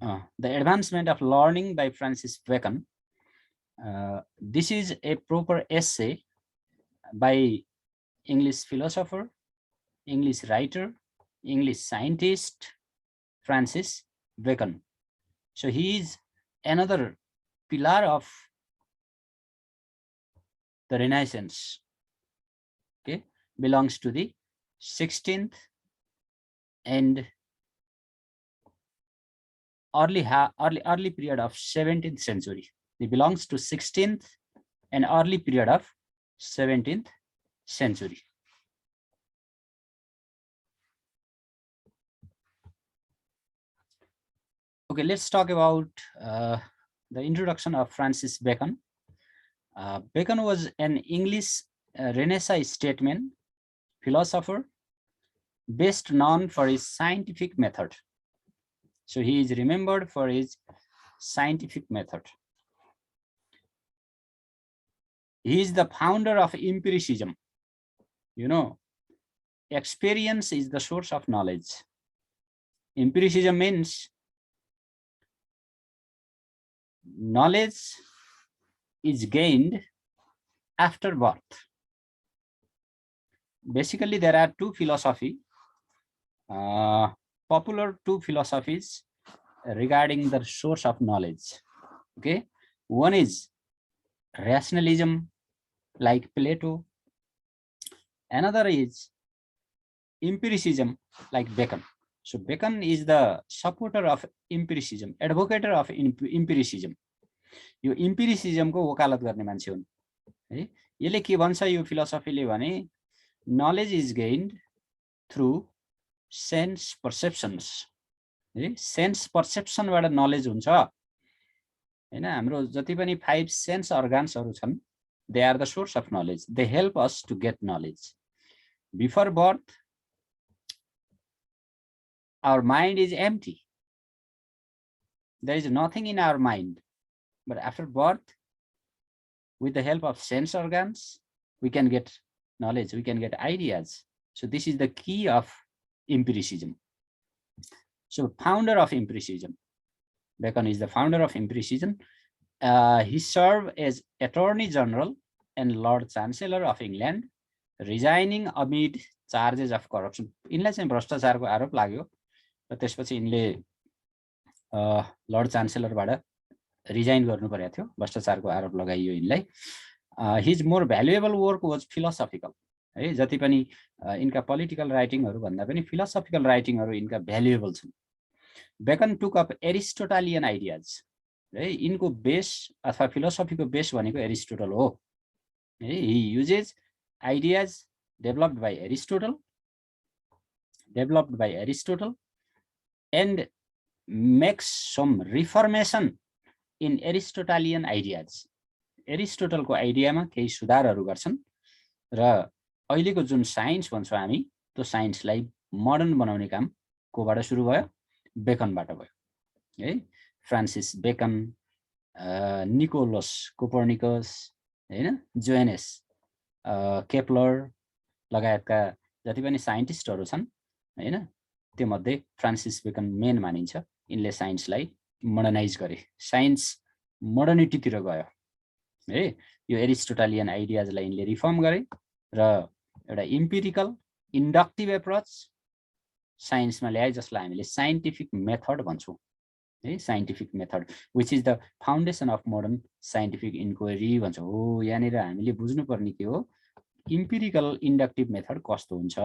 The Advancement of Learning by Francis Bacon. This is a proper essay by English philosopher, English writer, English scientist, Francis Bacon. So he is another pillar of the Renaissance. Okay, belongs to the 16th and early period of 17th century. It belongs to 16th and early period of 17th century. Okay, let's talk about the introduction of Francis Bacon. Bacon was an English Renaissance statesman, philosopher, best known for his scientific method. So he is remembered for his scientific method. He is the founder of empiricism. You know, experience is the source of knowledge. Empiricism means knowledge is gained after birth. Basically, there are two philosophies, popular two philosophies regarding the source of knowledge. Okay, one is rationalism, like Plato. Another is empiricism, like Bacon. So Bacon is the supporter of empiricism, advocate of empiricism. यो empiricism को वकालत गर्ने मान्छे हुन् है। यसले के भन्छ यो फिलोसफीले भने knowledge is gained through sense perceptions. है, sense perception बाट knowledge हुन्छ हैन। हाम्रो जति पनि 5 sense organsहरु छन्, they are the source of knowledge. They help us to get knowledge. Before birth, our mind is empty. There is nothing in our mind. But after birth, with the help of sense organs, we can get knowledge, we can get ideas. So this is the key of empiricism. So founder of empiricism, Bacon is the founder of empiricism. He served as Attorney General and Lord Chancellor of England, resigning amid charges of corruption. इनलाई चाहिँ भ्रष्टाचारको आरोप लाग्यो र त्यसपछि इनले lord चान्सेलरबाट resign गर्नु पर्यो थियो, भ्रष्टाचारको आरोप लगाइयो इनलाई। His more valuable work was philosophical है। जति पनि इनका पोलिटिकल राइटिङहरु भन्दा पनि फिलोसफिकल राइटिङहरु इनका भ्यालुएबल छन्। बेकन टुक अप एरिस्टोटलियन आइडियाज है। इनको बेस अथवा फिलोसफीको बेस भनेको एरिस्टोटल हो है। He uses ideas developed by Aristotle and makes some reformation in Aristotelian ideas. एरिस्टोटलको आइडियामा केही सुधारहरु गर्छन् र अहिलेको जुन साइन्स भन्छौं हामी, त्यो साइन्सलाई मोडर्न बनाउने काम कोबाट सुरु भयो? बेकनबाट भयो है। फ्रान्सिस बेकन, निकोलस कोपर्निकस हैन, जोहानेस केप्लर लगायतका जति पनि साइन्टिस्टहरु छन् हैन, त्यो मध्ये फ्रान्सिस बेकन मेन मानिन्छ। इनले साइन्सलाई मोडर्नाइज गरे, साइन्स मोडर्निटीतिर गयो है। यो एरिस्टोटलियन आइडियाजलाई इनले रिफर्म गरे र एउटा इम्पिरिकल इन्डक्टिभ एप्रोच साइन्समा ल्याए, जसलाई हामीले साइन्टिफिक मेथड भन्छौं है। Scientific method which is the foundation of modern scientific inquiry भन्छौं। हो, यहाँनिर हामीले बुझ्नुपर्ने के हो, इम्पिरिकल इन्डक्टिभ मेथड कस्तो हुन्छ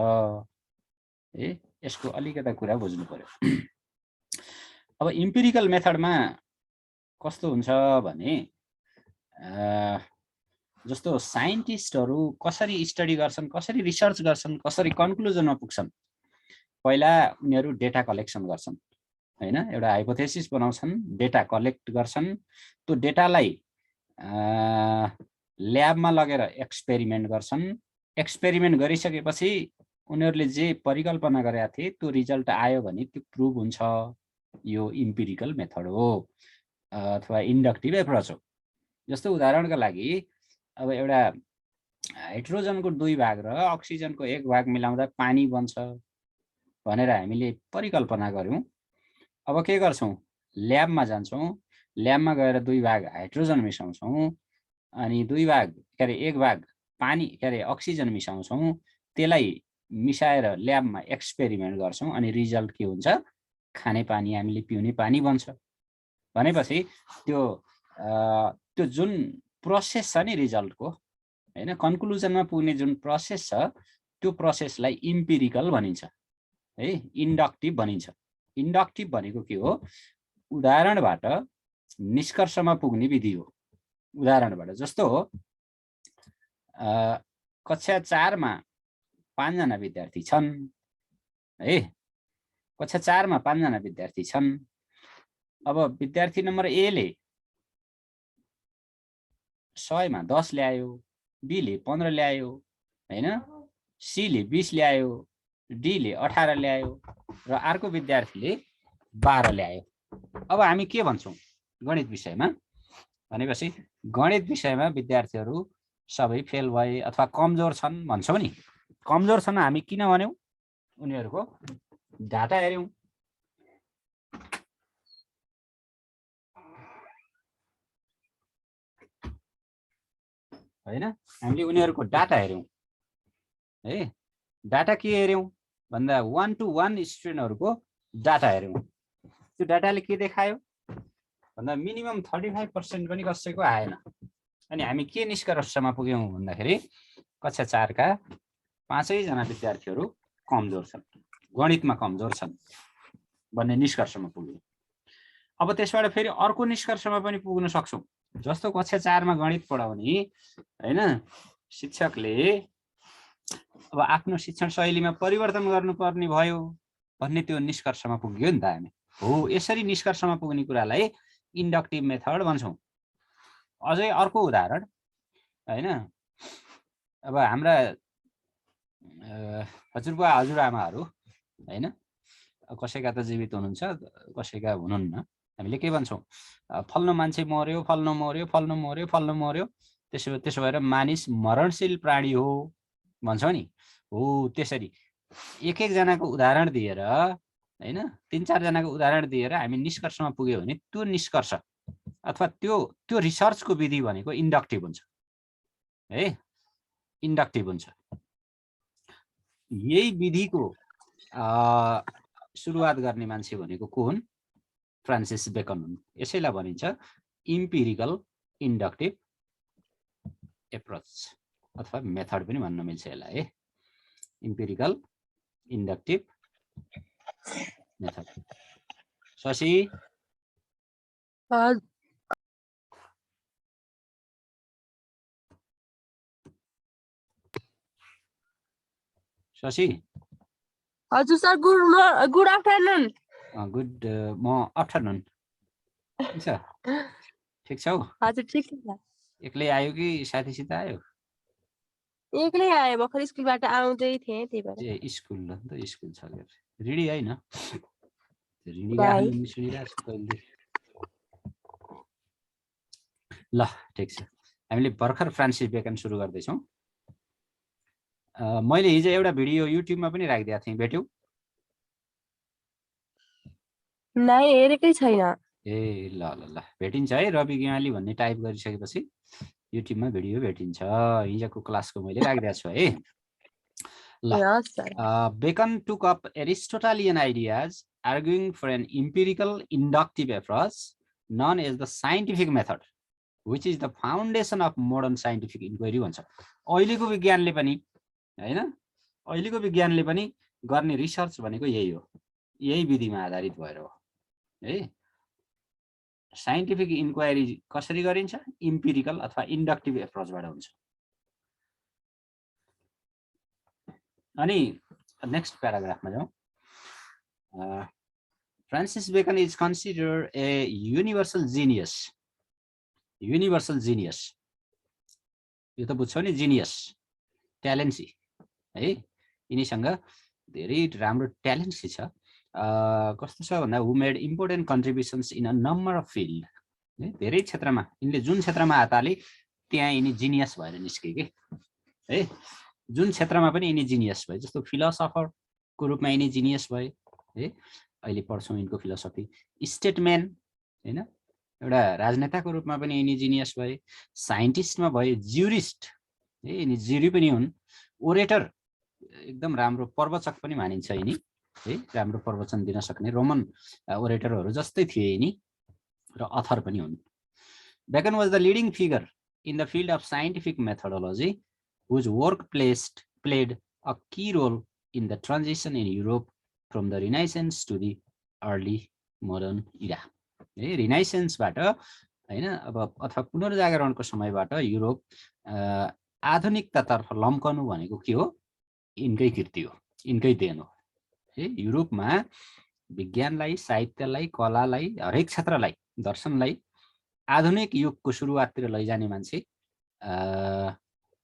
है, यसको अलिकता कुरा बुझ्नु पर्यो। अब इम्पिरिकल मेथडमा कस्तो हुन्छ भने जस्तो साइन्टिस्टहरु कसरी स्टडी गर्छन्, कसरी रिसर्च गर्छन्, कसरी कन्क्लुजनमा पुग्छन्, पहिला उनीहरु डेटा कलेक्सन गर्छन् हैन। एउटा हाइपोथेसिस बनाउँछन्, डेटा कलेक्ट गर्छन्, त्यो डेटालाई ल्याबमा लगेर एक्सपेरिमेन्ट गर्छन्। एक्सपेरिमेन्ट गरिसकेपछि उनीहरुले जे परिकल्पना गरेका थिए त्यो रिजल्ट आयो भने त्यो प्रुभ हुन्छ। यो इम्पिरिकल मेथड हो अथवा इन्डक्टिभ एप्रोच हो। जस्तो उदाहरणका लागि अब एउटा हाइड्रोजनको 2 भाग र अक्सिजनको 1 भाग मिलाउँदा पानी बन्छ भनेर हामीले परिकल्पना गर्यौं। अब के गर्छौं, ल्याबमा जान्छौँ, ल्याबमा गएर 2 भाग हाइड्रोजन मिसाउँछौँ अनि 2 भाग के अरे 1 भाग पानी के अरे अक्सिजन मिसाउँछौँ, त्यसलाई मिसाएर ल्याबमा एक्सपेरिमेन्ट गर्छौँ अनि रिजल्ट के हुन्छ? खाने पानी, हामीले पिउने पानी बन्छ। भनेपछि त्यो जुन प्रोसेस छ नि रिजल्टको, हैन, कन्क्लुजनमा पुग्ने जुन प्रोसेस छ त्यो प्रोसेसलाई इम्पिरिकल भनिन्छ है, इन्डक्टिभ भनिन्छ। इन्डक्टिभ भनेको के हो? उदाहरणबाट निष्कर्षमा पुग्ने विधि हो। उदाहरणबाट जस्तो हो कक्षा 4 मा 5 जना विद्यार्थी छन् है, कक्षा 4 मा 5 जना विद्यार्थी छन्। अब विद्यार्थी नम्बर ए ले 100 मा 10 ल्यायो, बी ले 15 ल्यायो हैन, सी ले 20 ल्यायो, डी ले 18 ल्यायो र अर्को विद्यार्थीले 12 ल्यायो। अब हामी के भन्छौँ गणित विषयमा? भनेपछि गणित विषयमा विद्यार्थीहरू सबै फेल भए अथवा कमजोर छन् भन्छौँ नि। कमजोर छन् हामी किन भन्यौँ? उनीहरूको डाटा हेर्यौँ, हैन, हामीले उनीहरूको डाटा हेर्यौँ है। डाटा के हेर्यौँ भन्दा 1 to 1 स्टुडेन्टहरूको डाटा हेर्यौँ। त्यो डाटाले के देखायो भन्दा मिनिमम 35% पनि कसैको आएन। अनि हामी के निष्कर्षमा पुग्यौँ भन्दाखेरि कक्षा 4 का 5 जना विद्यार्थीहरू कमजोर छन्, गणितमा कमजोर छन् भन्ने निष्कर्षमा पुग्यौँ। अब त्यसबाट फेरि अर्को निष्कर्षमा पनि पुग्न सक्छौँ। जस्तो कक्षा 4 मा गणित पढाउने हैन शिक्षकले अब आफ्नो शिक्षण शैलीमा परिवर्तन गर्नुपर्ने भयो भन्ने त्यो निष्कर्षमा पुग्यो नि त हामी। हो, यसरी निष्कर्षमा पुग्ने कुरालाई इन्डक्टिभ मेथड भन्छौँ। अझै अर्को उदाहरण हैन, अब हाम्रा हजुरबुवा हजुरआमाहरू हैन, कसैका त जीवित हुनुहुन्छ, कसैका हुनुहुन्न। हामीले के भन्छौँ? फल्नु मान्छे मर्यो, फल्नु मर्यो, फल्नु मर्यो, फल्नु मर्यो, त्यसो भएर मानिस मरणशील प्राणी हो भन्छौँ नि। हो, त्यसरी एक जनाको उदाहरण दिएर हैन, 3-4 जनाको उदाहरण दिएर हामी निष्कर्षमा पुग्यो भने त्यो निष्कर्ष अथवा त्यो रिसर्चको विधि भनेको इन्डक्टिभ हुन्छ है, इन्डक्टिभ हुन्छ। यही विधिको सुरुवात गर्ने मान्छे भनेको को हुन्? फ्रान्सिस बेकन हुन्। यसैलाई भनिन्छ इम्पिरिकल इन्डक्टिभ एप्रोच अथवा मेथड पनि भन्न मिल्छ यसलाई है, empirical inductive method. Shashi Shashi हजुर sir, good afternoon. Good afternoon. ठिक छौ? हजुर ठिक छ। एक्लै आयो कि साथीसित आयो? एक्लै आए, भर्खर स्कुलबाट आउँदै थिएँ त्यही भएर। ए स्कुल ल त, स्कुल छ के? रिडी हैन? रिडी गाहनु सुनिरहेको छु कहिले। ल ठिक छ, हामीले भर्खर फ्रान्सिस बेकन सुरु गर्दैछौँ। मैले हिजो एउटा भिडियो युट्युबमा पनि राखिदिएको थिएँ, भेट्यौ? नै, हेरेकै छैन। ए ल ल ल, भेटिन्छ है, रवि गेवाली भन्ने टाइप गरिसकेपछि युट्युबमा भिडियो भेटिन्छ। हिजोको क्लासको मैले राखिदिएको छु है। ल, bacon took up Aristotelian ideas arguing for an empirical inductive approach known as the scientific method, which is the foundation of modern scientific inquiry भन्छ। अहिलेको विज्ञानले पनि हैन, अहिलेको विज्ञानले पनि गर्ने रिसर्च भनेको यही हो, यही विधिमा आधारित भएर हो है। साइन्टिफिक इन्क्वायरी कसरी गरिन्छ? इम्पिरिकल अथवा इन्डक्टिभ एप्रोचबाट हुन्छ। अनि नेक्स्ट प्याराग्राफमा जाउँ। Francis Bacon is considered a universal genius. Universal genius, यो त बुझ्छौ नि, जिनियस ट्यालेन्सी है, यिनीसँग धेरै राम्रो ट्यालेन्सी छ। कस्तो छ भन्दा who made important contributions in a number of field, धेरै क्षेत्रमा, यिनले जुन क्षेत्रमा हात हाले त्यहाँ यिनी जिनियस भएर निस्के के है। जुन क्षेत्रमा पनि यिनी जिनियस भए, जस्तो फिलोसफरको रूपमा यिनी जिनियस भए है, अहिले पढ्छौँ यिनको फिलोसफी। स्टेटम्यान हैन एउटा राजनेताको रूपमा पनि यिनी जिनियस भए साइन्टिस्टमा भए ज्युरिस्ट यिनी ज्युरी पनि हुन् ओरेटर एकदम राम्रो प्रवचक पनि मानिन्छ यिनी है राम्रो प्रवचन दिन सक्ने रोमन ओरेटरहरू जस्तै थिए यिनी र अथर पनि हुन् Bacon was the leading figure in the field of scientific methodology whose work played a key role in the transition in Europe from the Renaissance to the early modern era. Renaissance बाट हैन अब अथवा पुनर्जागरणको समयबाट Europe आधुनिकतातर्फ लम्कनु भनेको के हो इनकै कृति हो इनकै देन हो युरोपमा विज्ञानलाई साहित्यलाई कलालाई हरेक क्षेत्रलाई दर्शनलाई आधुनिक युगको सुरुवाततिर लैजाने मान्छे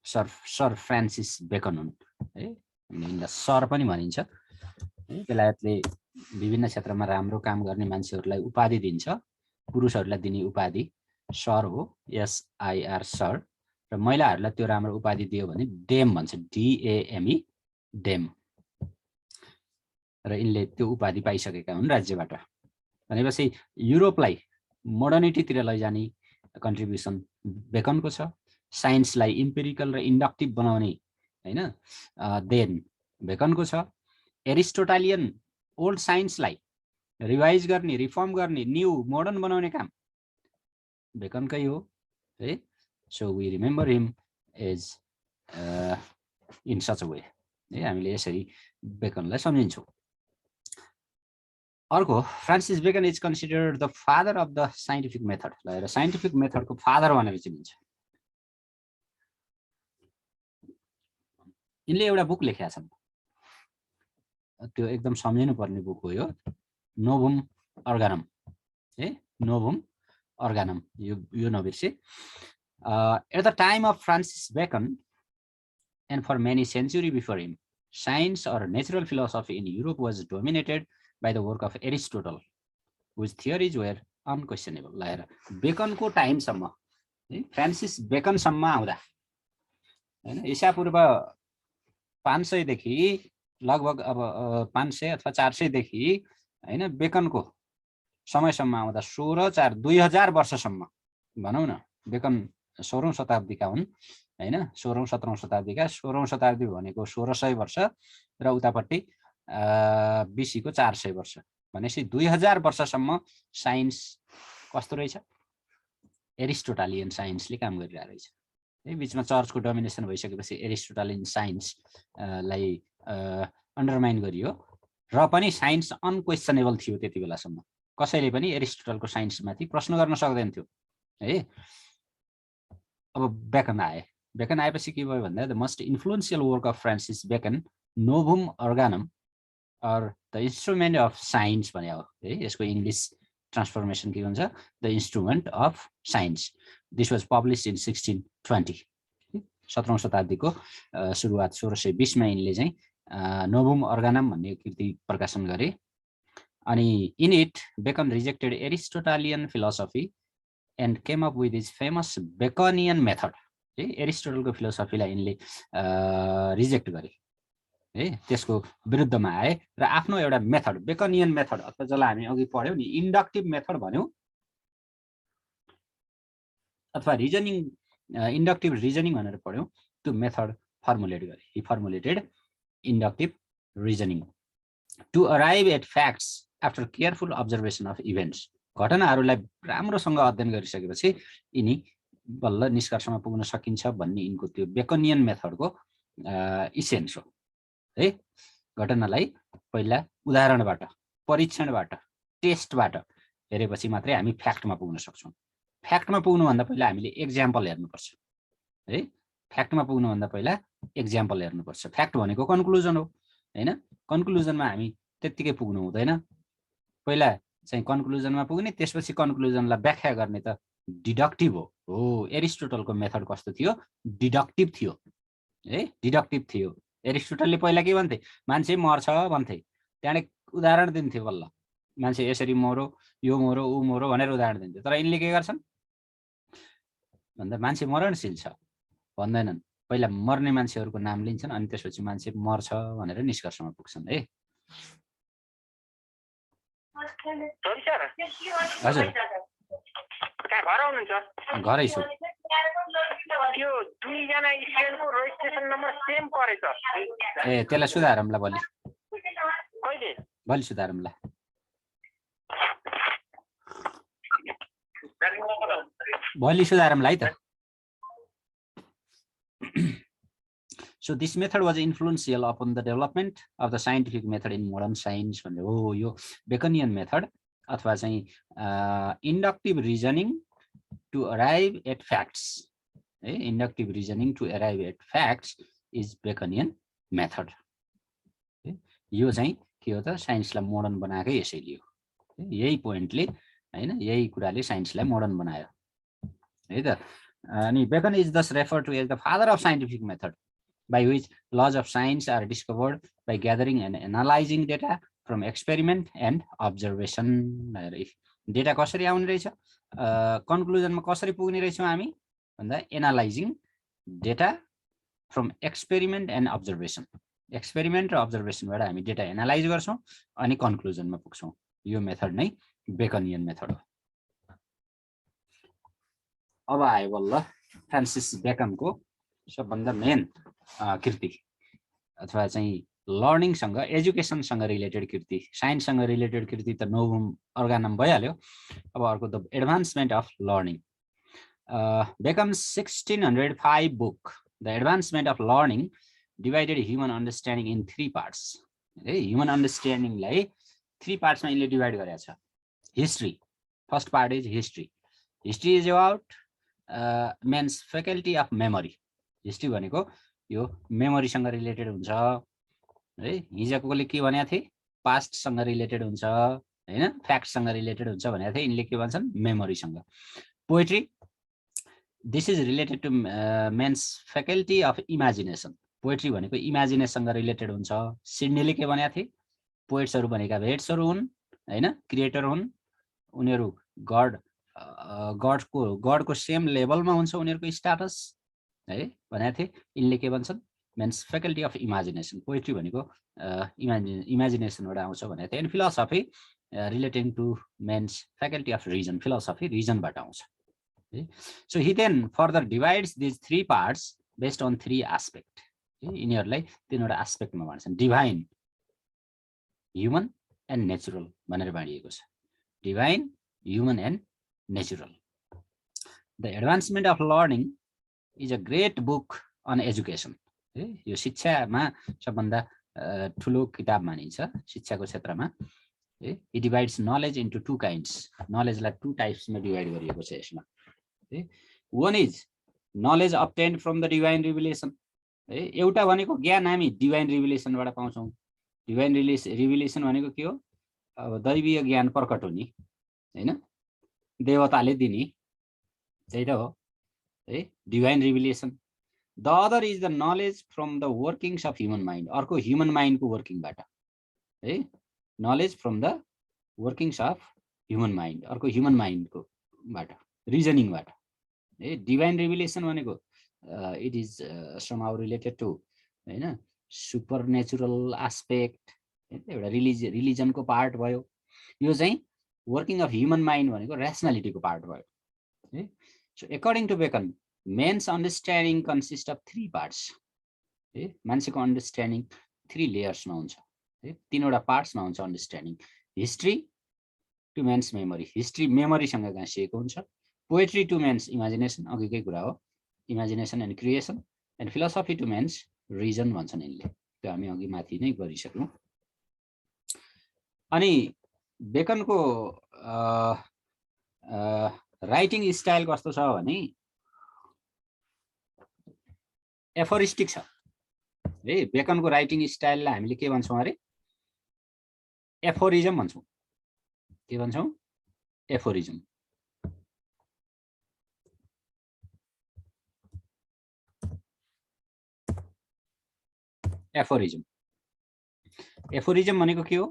सर फ्रान्सिस बेकन हुन् है यिनलाई सर पनि भनिन्छ बेलायतले विभिन्न क्षेत्रमा राम्रो काम गर्ने मान्छेहरूलाई उपाधि दिन्छ पुरुषहरूलाई दिने उपाधि सर हो SIR सर र महिलाहरूलाई त्यो राम्रो उपाधि दियो भने डेम भन्छ DAME डेम र यिनले त्यो उपाधि पाइसकेका हुन् राज्यबाट भनेपछि युरोपलाई मोडर्निटीतिर लैजाने कन्ट्रिब्युसन बेकनको छ साइन्सलाई इम्पेरिकल र इन्डक्टिभ बनाउने हैन देन बेकनको छ एरिस्टोटालियन ओल्ड साइन्सलाई रिवाइज गर्ने रिफर्म गर्ने न्यू मोडर्न बनाउने काम बेकनकै हो है so we remember him as in such a way है हामीले यसरी बेकनलाई सम्झिन्छौँ अर्को Francis Bacon is considered the father of the scientific method र साइन्टिफिक मेथडको फादर भनेर चिनिन्छ यिनले एउटा बुक लेखेका छन् त्यो एकदम सम्झिनु पर्ने बुक हो यो नोभुम अर्गानम है नोभुम अर्गानम यो नबिर्से at the time of Francis Bacon and for many century before him science or natural philosophy in Europe was dominated by the work of Aristotle, whose theories were unquestionable. लाएर बेकनको टाइमसम्म Francis बेकनसम्म आउँदा हैन ईसापूर्व 500 देखि लगभग अब 500 अथवा 400 देखि हैन बेकनको समयसम्म आउँदा 16-2000 वर्षसम्म भनौं न बेकन 16औं शताब्दीका हुन् हैन 16औं 17औं शताब्दीका 16औं शताब्दी भनेको 1600 वर्ष र उतापट्टि BC को 400 वर्ष भनेपछि 2000 वर्षसम्म साइन्स कस्तो रहेछ एरिस्टोटालियन साइन्सले काम गरिरहेको रहेछ है बीचमा चर्चको डोमिनेसन भइसकेपछि एरिस्टोटालियन साइन्स लाई अन्डरमाइन गरियो र पनि साइन्स अनक्वेसनेबल थियो त्यति बेलासम्म कसैले पनि एरिस्टोटलको साइन्समाथि प्रश्न गर्न सक्दैन थियो है अब बेकन आएपछि के भयो भन्दा the most influential work of Francis Bacon Novum Organum or the instrument of science भने हो है यसको इंग्लिश ट्रान्सफर्मेसन के हुन्छ the instrument of science this was published in 1620 17औं शताब्दीको सुरुवात 1620 मा यिनले चाहिँ नोभुम अर्गानम भन्ने कृति प्रकाशन गरे अनि in it Bacon rejected Aristotelian philosophy and came up with his famous Baconian method है एरिस्टोटलको फिलोसफीलाई यिनले रिजेक्ट गरे है त्यसको विरुद्धमा आए र आफ्नो एउटा मेथड बेकनियन मेथड अथवा जसलाई हामी अघि पढ्यौं नि इन्डक्टिभ मेथड भन्यौ अथवा रिजनिङ इन्डक्टिभ रिजनिङ भनेर पढ्यौं त्यो मेथड फर्मुलेट गरे he formulated inductive reasoning to arrive at facts after careful observation of events घटनाहरूलाई राम्रोसँग अध्ययन गरिसकेपछि यिनी बल्ल निष्कर्षमा पुग्न सकिन्छ भन्ने यिनको त्यो बेकनियन मेथडको इसेन्स हो है घटनालाई पहिला उदाहरणबाट परीक्षणबाट टेस्टबाट हेरेपछि मात्रै हामी फ्याक्टमा पुग्न सक्छौं फ्याक्टमा पुग्नु भन्दा पहिला हामीले एक्जाम्पल हेर्नुपर्छ है फ्याक्टमा पुग्नु भन्दा पहिला एक्जाम्पल हेर्नुपर्छ फ्याक्ट भनेको कन्क्लुजन हो हैन कन्क्लुजनमा हामी त्यतिकै पुग्नु हुँदैन पहिला चाहिँ कन्क्लुजनमा पुग्ने त्यसपछि कन्क्लुजनलाई व्याख्या गर्ने त डिडक्टिभ हो एरिस्टोटलको मेथड कस्तो थियो डिडक्टिभ थियो है डिडक्टिभ थियो एरिस्टोटलले पहिला के भन्थे मान्छे मर्छ भन्थे त्यहाँले उदाहरण दिन्थे बल्ल मान्छे यसरी मरो यो मरो उ मरो भनेर उदाहरण दिन्थे तर यिनले के गर्छन् भन्दा मान्छे मरणशील छ भन्दैनन् पहिला मर्ने मान्छेहरुको नाम लिन्छन् अनि त्यसपछि मान्छे मर्छ भनेर निष्कर्षमा पुग्छन् है हजुर कहाँ घर आउनुहुन्छ घरै छु त्यो दुईजना स्टुडेन्टको रेजिस्ट्रेसन नम्बर सेम परेछ ए त्यसलाई सुधारौँला भोलि कहिले सुधारौँला भोलि सुधारौँला है त So this method was influential upon the development of the scientific method in modern science. Oh, यो Baconian method अथवा चाहिँ inductive reasoning to arrive at facts. Inductive reasoning to arrive at facts is Baconian method. यो चाहिँ के हो त साइन्सलाई modern बनाएकै यसैले हो यही पोइन्टले हैन यही कुराले साइन्सलाई मोडर्न बनायो है त अनि Bacon is thus referred to as the father of scientific method, by which laws of science are discovered by gathering and analyzing data from experiment and observation. Data कसरी आउने रहेछ कन्क्लुजनमा कसरी पुग्ने रहेछौँ हामी भन्दा analysing data from experiment and observation experiment र अब्जर्भेसनबाट हामी डेटा एनालाइज गर्छौँ अनि कन्क्लुजनमा पुग्छौँ यो मेथड नै बेकनियन मेथड हो अब आयो बल्ल फ्रान्सिस बेकनको सबभन्दा मेन कृति अथवा चाहिँ लर्निङसँग एजुकेसनसँग रिलेटेड कृति साइन्ससँग रिलेटेड कृति त नोभम अर्गानम भइहाल्यो अब अर्को the advancement of learning Beckham's 1605 book The Advancement of Learning divided human understanding in 3 parts. Human understanding लाई 3 parts मा इनले डिवाइड गरेको छ history first part is history history is about man's faculty of memory history भनेको यो मेमोरीसँग related हुन्छ है हिजोकोले के भनेको थिए पास्टसँग रिलेटेड हुन्छ हैन फ्याक्टसँग रिलेटेड हुन्छ भनेको थिए इनले के भन्छन् मेमोरीसँग poetry this is related to man's faculty of imagination poetry भनेको इमेजिनेसनसँग रिलेटेड हुन्छ सिडनीले के भनेको थिए पोएट्सहरु भनेका भेट्सहरु हुन् हैन क्रिएटर हुन् उनीहरु गडको सेम लेभलमा हुन्छ उनीहरुको स्ट्याटस है भनेको थिए इनले के भन्छन् man's faculty of imagination poetry भनेको इमेजिनेसनबाट आउँछ भनेको थिए and philosophy relating to man's faculty of reason philosophy रिजनबाट आउँछ So he then further divides these 3 parts based on 3 aspects. यिनीहरुलाई तीनवटा एस्पेक्टमा भन्छन् डिभाइन ह्युमन एन्ड नेचुरल भनेर बाँडिएको छ divine human and natural the advancement of learning is a great book on education यो शिक्षामा सबभन्दा ठुलो किताब मानिन्छ शिक्षाको क्षेत्रमा it divides knowledge into 2 kinds नलेजलाई 2 टाइप्समा डिभाइड गरिएको छ यसमा One is knowledge obtained from the divine revelation. एउटा भनेको ज्ञान हामी डिभाइन रिभेलेसनबाट पाउँछौँ डिभाइन रिभेलेसन भनेको के हो अब दैवीय ज्ञान प्रकट हुने हैन देवताले दिने त्यही त हो है divine revelation the other is the knowledge from the workings of human mind अर्को ह्युमन माइन्डको वर्किङबाट है knowledge from the workings of human mind अर्को ह्युमन माइन्डकोबाट रिजनिङबाट डिभाइन रिभेलेसन भनेको it is somehow related to हैन सुपरनेचुरल एस्पेक्ट एउटा रिलिजनको पार्ट भयो यो चाहिँ वर्किङ अफ ह्युमन माइन्ड भनेको र्यासनालिटीको पार्ट भयो so according to Bacon man's understanding consist of 3 parts मान्छेको अन्डरस्ट्यान्डिङ 3 लेयर्समा हुन्छ 3वटा पार्ट्समा हुन्छ understanding history to man's memory history मेमोरीसँग गाँसिएको हुन्छ पोएट्री टु मेन्स इमेजिनेसन अघिकै कुरा हो imagination and creation and philosophy to man's reason भन्छन् यिनले त्यो हामी अघि माथि नै गरिसक्यौँ अनि बेकनको राइटिङ स्टाइल कस्तो छ भने एफोरिस्टिक छ है बेकनको राइटिङ स्टाइललाई हामीले के भन्छौँ अरे एफोरिजम भन्छौँ के भन्छौँ एफोरिजम एफोरिजम एफोरिजम भनेको के हो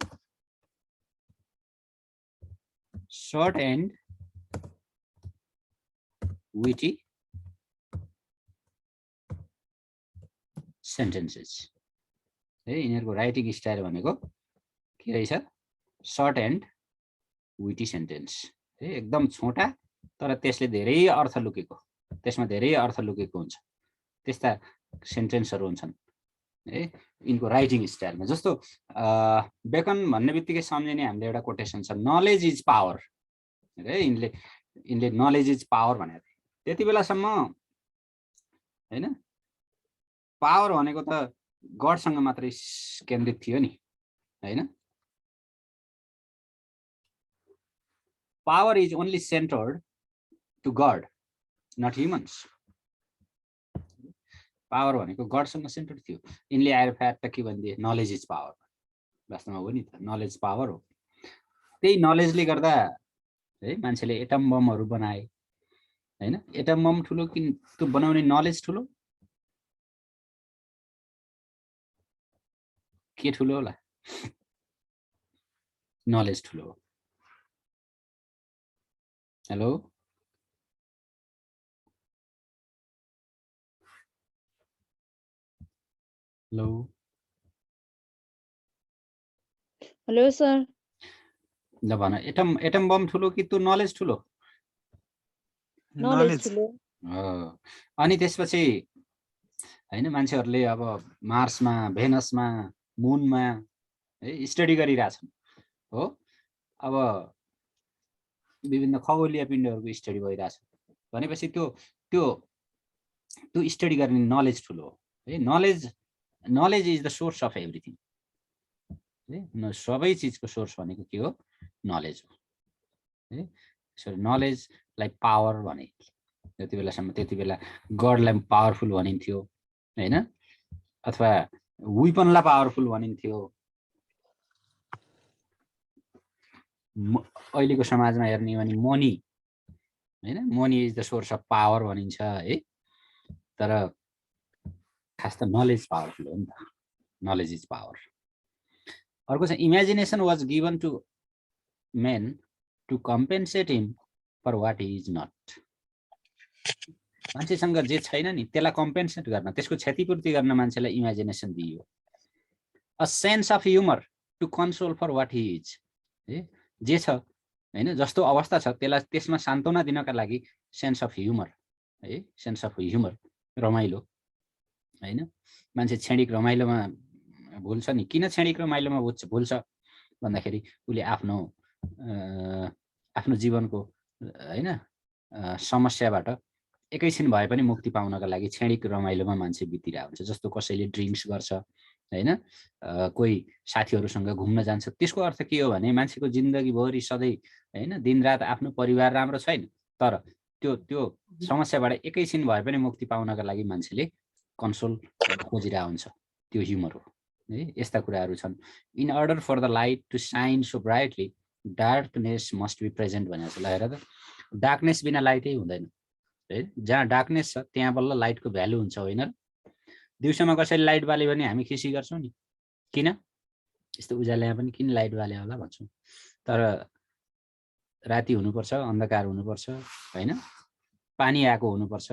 शॉर्ट एन्ड विटी सेन्टेन्सेस है यिनीहरुको राइटिङ स्टाइल भनेको के रहेछ शॉर्ट एन्ड विटी सेन्टेन्स है एकदम छोटा तर त्यसले धेरै अर्थ लुकेको, त्यसमा धेरै अर्थ लुकेको हुन्छ, त्यस्ता सेन्टेन्सहरू हुन्छन् है यिनको राइटिङ स्टाइलमा। जस्तो बेकन भन्ने बित्तिकै सम्झिने हामीले एउटा कोटेसन छ, नलेज इज पावर है। यिनले नलेज इज पावर भनेको थिए। त्यति बेलासम्म होइन पावर भनेको त गडसँग मात्रै केन्द्रित थियो नि होइन। Power is only centred to God not humans. Power भनेको गडसँग सेन्टर्ड थियो। यिनले आएर फ्याट के भनिदिए, नलेज इज पावर। वास्तवमा हो नि त, नलेज पावर हो। त्यही नलेजले गर्दा है मान्छेले एटम बमहरू बनाए होइन। एटम बम ठुलो कि त्यो बनाउने नलेज ठुलो, के ठुलो होला? नलेज ठुलो हो। Hello hello hello sir. ल भन, एटम बम ठुलो कि त्यो नलेज ठुलो? नलेज ठुलो। अनि त्यसपछि होइन मान्छेहरूले अब मार्समा, भेनसमा, मुनमा है स्टडी गरिरहेछन् हो। अब विभिन्न खगोलीय पिण्डहरूको स्टडी भइरहेछ भनेपछि त्यो स्टडी गर्ने नलेज ठुलो हो है। Knowledge is the source of everything है। सबै चिजको सोर्स भनेको के हो? नलेज हो है। सो नलेजलाई पावर भने त्यति बेला गडलाई पावरफुल भनिन्थ्यो होइन, अथवा विपनलाई पावरफुल भनिन्थ्यो। अहिलेको समाजमा हेर्ने हो भने मनी होइन, money is the source of power भनिन्छ है। तर खास त नलेज पावरफुल हो नि त, नलेज इज पावर। अर्को चाहिँ imagination was given to man to compensate him for what he is not. मान्छेसँग जे छैन नि त्यसलाई कम्पेन्सेट गर्न, त्यसको क्षतिपूर्ति गर्न मान्छेलाई इमेजिनेसन दिइयो। A sense of humour to console for what he is है। जे छ होइन, जस्तो अवस्था छ त्यसलाई त्यसमा सान्त्वना दिनका लागि सेन्स अफ ह्युमर है। सेन्स अफ ह्युमर, रमाइलो होइन। मान्छे क्षणिक रमाइलोमा भुल्छ नि। किन क्षणिक रमाइलोमा भुल्छ भन्दाखेरि उसले आफ्नो जीवनको होइन समस्याबाट एकैछिन भए पनि मुक्ति पाउनका लागि क्षणिक रमाइलोमा मान्छे बितिरहेको हुन्छ। जस्तो कसैले ड्रिङ्क्स गर्छ होइन, कोही साथीहरूसँग घुम्न जान्छ। त्यसको अर्थ के हो भने मान्छेको जिन्दगीभरि सधैँ होइन दिनरात आफ्नो परिवार राम्रो छैन, तर त्यो समस्याबाट एकैछिन भए पनि मुक्ति पाउनका लागि मान्छेले कन्सोल खोजिरहेको हुन्छ। त्यो ह्युमर हो है। यस्ता कुराहरू छन्। In order for the light to shine so brightly darkness must be present भनेको छ। ल हेर त, डार्कनेस बिना लाइटै हुँदैन है। जहाँ डार्कनेस छ त्यहाँ बल्ल लाइटको भ्यालु हुन्छ होइन। दिउँसोमा कसैले लाइट बाल्यो भने हामी खुसी गर्छौँ नि, किन यस्तो उज्यालोमा पनि किन लाइट बाल्यो होला भन्छौँ। तर राति हुनुपर्छ, अन्धकार हुनुपर्छ होइन, पानी आएको हुनुपर्छ।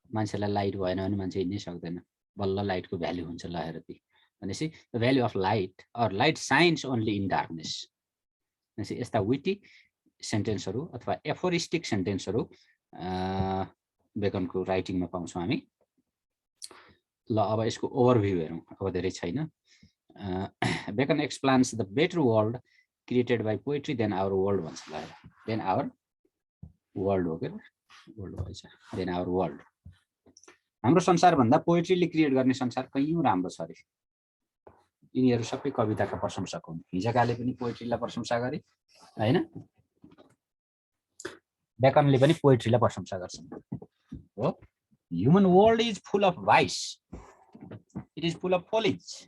मान्छेलाई लाइट भएन भने मान्छे हिँड्नै सक्दैन, बल्ल लाइटको भ्यालु हुन्छ। ल हेर ती भनेपछि the value of light or light shines only in darkness. भनेपछि यस्ता विटी सेन्टेन्सहरू अथवा एफोरिस्टिक सेन्टेन्सहरू बेकनको राइटिङमा पाउँछौँ हामी। ल अब यसको ओभरभ्यू हेरौँ, अब धेरै छैन। Bacon explains the better world created by poetry than our world भन्छ। ल देन आवर वर्ल्ड हो क्या, वर्ल्ड भएछ देन आवर वर्ल्ड। हाम्रो संसारभन्दा पोएट्रीले क्रिएट गर्ने संसार कैयौँ राम्रो छ अरे। यिनीहरू सबै कविताका प्रशंसक हुन्। हिजकाले पनि पोएट्रीलाई प्रशंसा गरे होइन, बेकनले पनि पोएट्रीलाई प्रशंसा गर्छन् हो। Human world is full of vice, it is full of follies,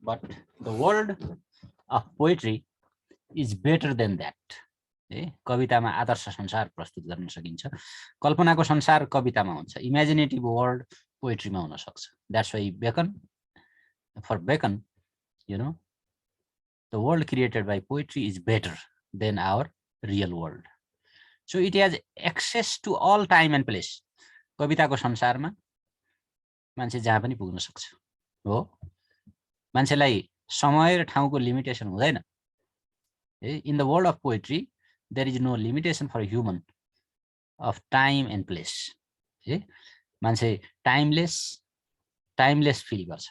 but the world of poetry is better than that है। कवितामा आदर्श संसार प्रस्तुत गर्न सकिन्छ। कल्पनाको संसार कवितामा हुन्छ, इमेजिनेटिभ वर्ल्ड पोएट्रीमा हुन सक्छ। That's why Bacon, for Bacon you know the world created by poetry is better than our real world. So it has access to all time and place. कविताको संसारमा मान्छे जहाँ पनि पुग्न सक्छ हो। मान्छेलाई समय र ठाउँको लिमिटेसन हुँदैन। In the world of poetry there is no limitation for human of time and place है मान्छे टाइमलेस फिल गर्छ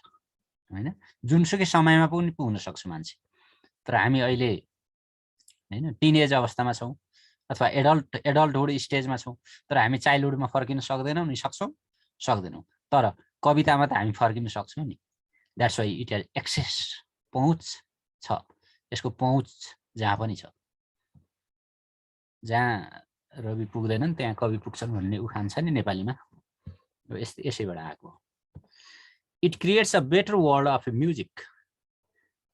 हैन जुनसुकै समयमा पनि पुग्न सक्छ मान्छे तर हामी अहिले हैन टिनेज अवस्थामा छौं अथवा एडल्टहुड स्टेजमा छौं तर हामी चाइल्डहुडमा फर्किन सक्दैनौं नि सक्दैनौं तर कवितामा त हामी फर्किन सक्छौं नि that's why it has access पहुँच छ यसको पहुँच जहाँ पनि छ जहाँ रवि पुग्दैनन् त्यहाँ कवि पुग्छन् भन्ने उखान छ नि नेपालीमा यसैबाट आएको it creates a better world of music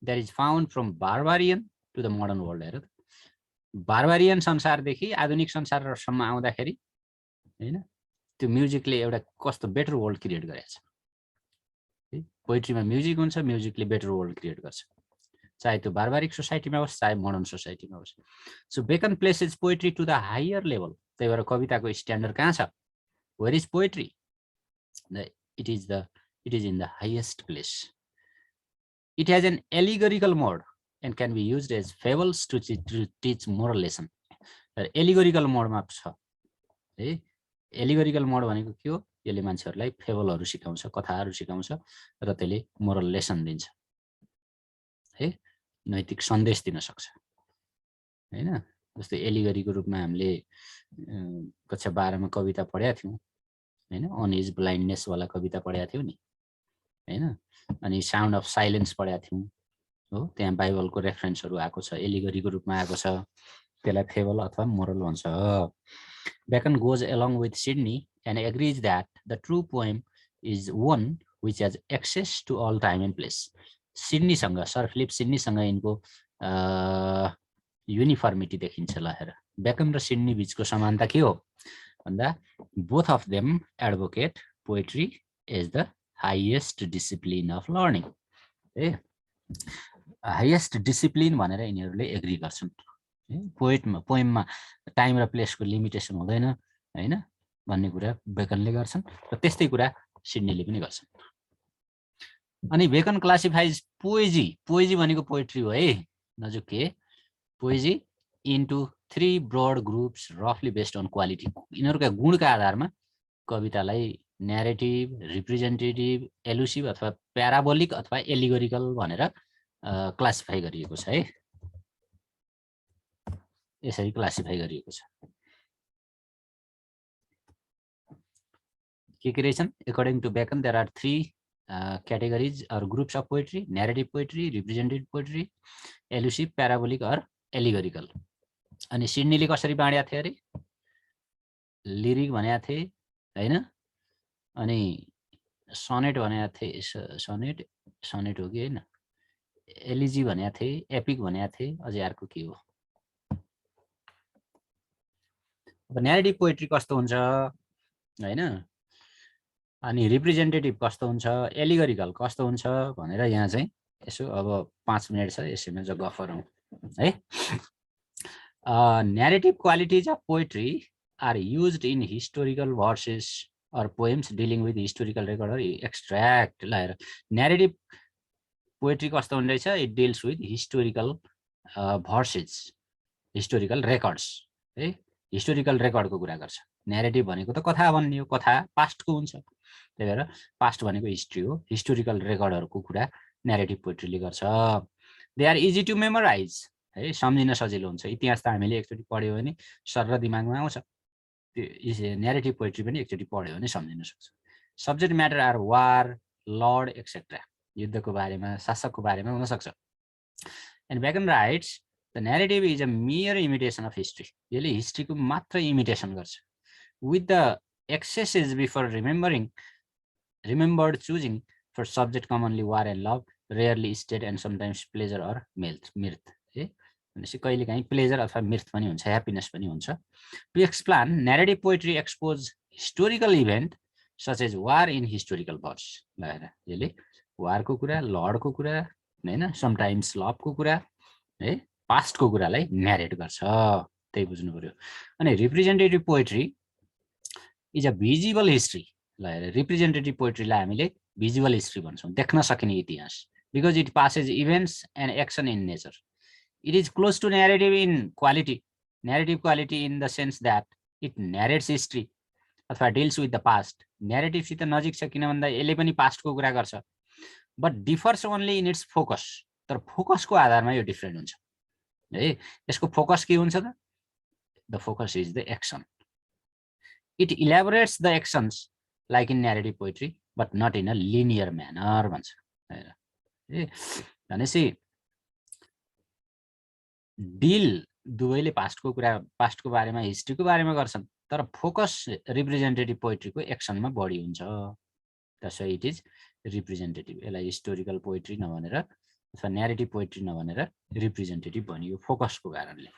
that is found from barbarian to the modern world हेर बार्बारियन संसारदेखि आधुनिक संसारसम्म आउँदाखेरि हैन त्यो म्युजिकले एउटा कस्तो बेटर वर्ल्ड क्रिएट गरेछ पोइट्रीमा म्युजिक हुन्छ म्युजिकले बेटर वर्ल्ड क्रिएट गर्छ चाहे त्यो बार्बारिक सोसाइटीमा होस् चाहे मोडर्न सोसाइटीमा होस् so Bacon places poetry to the higher level त्यही भएर कविताको स्ट्यान्डर्ड कहाँ छ where is poetry it is in the highest place it has an allegorical mode and can be used as fables to teach moral lesson allegorical मोडमा छ है allegorical मोड भनेको के हो यसले मान्छेहरूलाई फेबलहरू सिकाउँछ कथाहरू सिकाउँछ र त्यसले मोरल लेसन दिन्छ है नैतिक सन्देश दिन सक्छ हैन जस्तै एलिगरीको रूपमा हामीले कक्षा 12 मा कविता पढेका थियौं हैन अन इज ब्लाइन्डनेस वाला कविता पढेका थियौं नि हैन अनि साउन्ड अफ साइलेन्स पढेका थियौं हो त्यहाँ बाइबलको रेफरेन्सहरू आएको छ एलिगरीको रूपमा आएको छ त्यसलाई फेबल अथवा मोरल भन्छ Bacon goes along with Sidney and agrees that the true poem is one which has access to all time and place. Sidney सँग सर फिलिप सिडनी सँग यिनको युनिफर्मिटी देखिन्छ ल हेर बेकन र सिडनी बीचको समानता के हो भन्दा both of them advocate poetry as the highest discipline of learning. A highest discipline भनेर यिनीहरूले एग्री गर्छन् पोएममा टाइम र प्लेसको लिमिटेसन हुँदैन हैन भन्ने कुरा बेकनले गर्छन् र त्यस्तै कुरा सिडनीले पनि गर्छन् अनि बेकन क्लासिफाइज पोएजी भनेको पोएट्री हो है नजुक के पोएजी इन्टु 3 ब्रोड ग्रुप्स रफली बेस्ड अन क्वालिटी यिनीहरूका गुणका आधारमा कवितालाई न्यारेटिभ रिप्रेजेन्टेटिभ एलुसिभ अथवा प्याराबोलिक अथवा एलिगोरिकल भनेर क्लासिफाई गरिएको छ है यसरी क्लासिफाई गरिएको छ के रहेछन् according to Bacon there are 3 categories or groups of poetry narrative poetry representative poetry elusive parabolic or allegorical अनि सिडनीले कसरी बाँड्या थिए अरे लिरिक भनेका थिए हैन अनि सोनेट भनेका थिए सोनेट हो कि हैन एलिजी भनेका थिए एपिक भनेका थिए अझै अर्को के हो अब न्यारेटिभ पोएट्री कस्तो हुन्छ हैन अनि रिप्रेजेन्टेटिभ कस्तो हुन्छ एलिगोरिकल कस्तो हुन्छ भनेर यहाँ चाहिँ यसो अब 5 मिनेट छ यसैमा जो गफ गरौँ है narrative qualities of poetry are used in historical verses or poems dealing with historical record or extract लाएर न्यारेटिभ पोएट्री कस्तो हुन्छ रहेछ it deals with historical verses historical records है हिस्टोरिकल रेकर्डको कुरा गर्छ न्यारेटिभ भनेको त कथा भन्ने हो कथा पास्टको हुन्छ त्यही भएर पास्ट भनेको हिस्ट्री हो हिस्टोरिकल रेकर्डहरुको कुरा न्यारेटिभ पोएट्रीले गर्छ they are easy to memorise है सम्झिन सजिलो हुन्छ इतिहास त हामीले एकचोटी पढ्यो भने सरर दिमागमा आउँछ त्यो न्यारेटिभ पोएट्री पनि एकचोटी पढ्यो भने सम्झिन सक्छ subject matter are war lord etcetera युद्धको बारेमा शासकको बारेमा हुन सक्छ and Bacon writes the narrative is a mere imitation of history यसले हिस्ट्रीको मात्र इमिटेसन गर्छ with the excesses before remembered choosing for subject commonly war and love rarely state and sometimes pleasure or mirth है भनेपछि कहिलेकाहीँ pleasure अथवा मिर्थ पनि हुन्छ ह्याप्पीनेस पनि हुन्छ to explain narrative poetry expose historical event such as war in historical verse लगाएर यसले वारको कुरा लर्डको कुरा हैन समटाइम्स लभको कुरा है पास्टको कुरालाई न्यारेट गर्छ त्यही बुझ्नु पर्यो अनि representative poetry is a visible history लगाएर रिप्रेजेन्टेटिभ पोएट्रीलाई हामीले भिजिबल हिस्ट्री भन्छौँ देख्न सकिने इतिहास because it Passage events and action in nature It is close to narrative in quality in the sense that it narrates history अथवा deals with the past. न्यारेटिभसित नजिक छ किन भन्दा यसले पनि पास्टको कुरा गर्छ, but differs only in its focus. तर फोकसको आधारमा यो डिफ्रेन्ट हुन्छ है। यसको फोकस के हुन्छ त? The focus is the action. It elaborates the actions like in narrative poetry but not in a linear manner भन्छ। भनेपछि डिल दुवैले पास्टको बारेमा हिस्ट्रीको बारेमा गर्छन्, तर फोकस रिप्रेजेन्टेटिभ पोइट्रीको एक्सनमा बढी हुन्छ। त्यसो इट इज रिप्रेजेन्टेटिभ। यसलाई हिस्टोरिकल पोइट्री नभनेर अथवा न्यारेटिभ पोइट्री नभनेर रिप्रेजेन्टेटिभ भनियो फोकसको कारणले।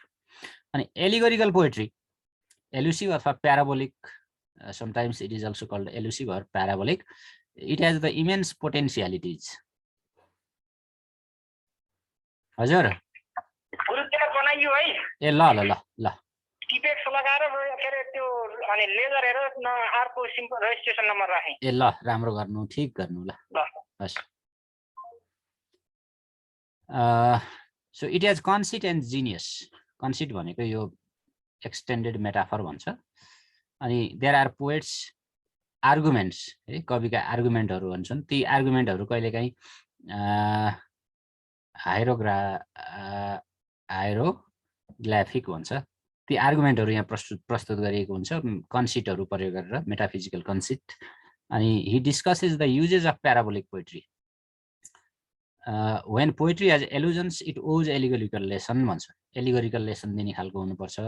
अनि एलिगोरिकल पोइट्री एलुसिभ अथवा parabolic, sometimes it is also called allusive or parabolic. It has the immense potentialities. हजुर बनाइयो है। ए ल ल ल ल टिपेक्स लगाएर के अरे त्यो अनि लेजर हेरेर अर्को सिम्पल रेजिस्ट्रेसन नम्बर राखे। ए ल राम्रो गर्नु, ठिक गर्नु ल। हस्। So it has कन्सिट and genius. कन्सिट भनेको यो एक्सटेन्डेड मेटाफर भन्छ। अनि देयर आर पोएट्स आर्गुमेन्ट्स है, कविका आर्गुमेन्टहरू भन्छन्। ती आर्गुमेन्टहरू कहिलेकाहीँ हाइरोग्राफिक भन्छ। ती आर्गुमेन्टहरू यहाँ प्रस्तुत गरिएको हुन्छ कन्सिटहरू प्रयोग गरेर, मेटाफिजिकल कन्सिट। अनि he discusses the uses of parabolic poetry. When poetry has allusions it owes allegorical lesson भन्छ। एलिगोरिकल लेसन दिने खालको हुनुपर्छ।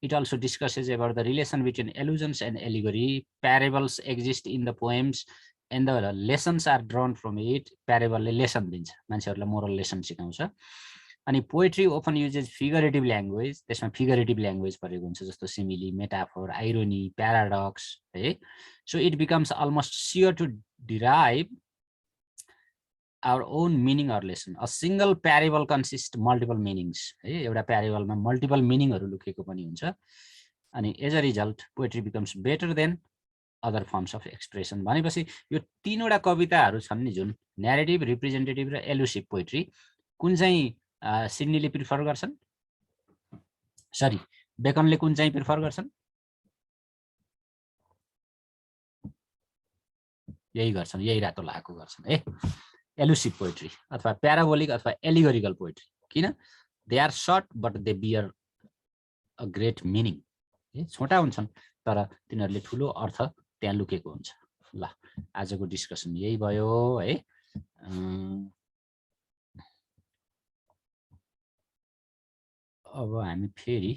It also discusses about the relation between allusions and allegory. Parables exist in the poems and the lessons are drawn from it. प्यारेबलले lesson दिन्छ, मान्छेहरूलाई moral lesson सिकाउँछ। अनि poetry open uses figurative language. त्यसमा figurative language प्रयोग हुन्छ, जस्तो simile, metaphor, irony, paradox है। So it becomes almost sure to derive our own meaning or lesson. A single parable consist multiple meanings है। एउटा प्यारेबलमा मल्टिपल मिनिङहरू लुकेको पनि हुन्छ। अनि as a result poetry becomes better than other forms of expression. भनेपछि यो तीनवटा कविताहरू छन् नि, जुन न्यारेटिभ, रिप्रेजेन्टेटिभ र एलुसिभ पोइट्री, कुन चाहिँ सिडनीले प्रिफर गर्छन्? सरी, बेकनले कुन चाहिँ प्रिफर गर्छन्? यही गर्छन्, यही रातो लाको गर्छन् है। एलुसिभ पोइट्री अथवा प्याराबोलिक अथवा एलिगोरिकल पोइट्री। किन? They are short but they bear a great meaning. छोटा हुन्छन् तर तिनीहरूले ठुलो अर्थ त्यहाँ लुकेको हुन्छ। ल, आजको डिस्कसन यही भयो है। अब हामी फेरि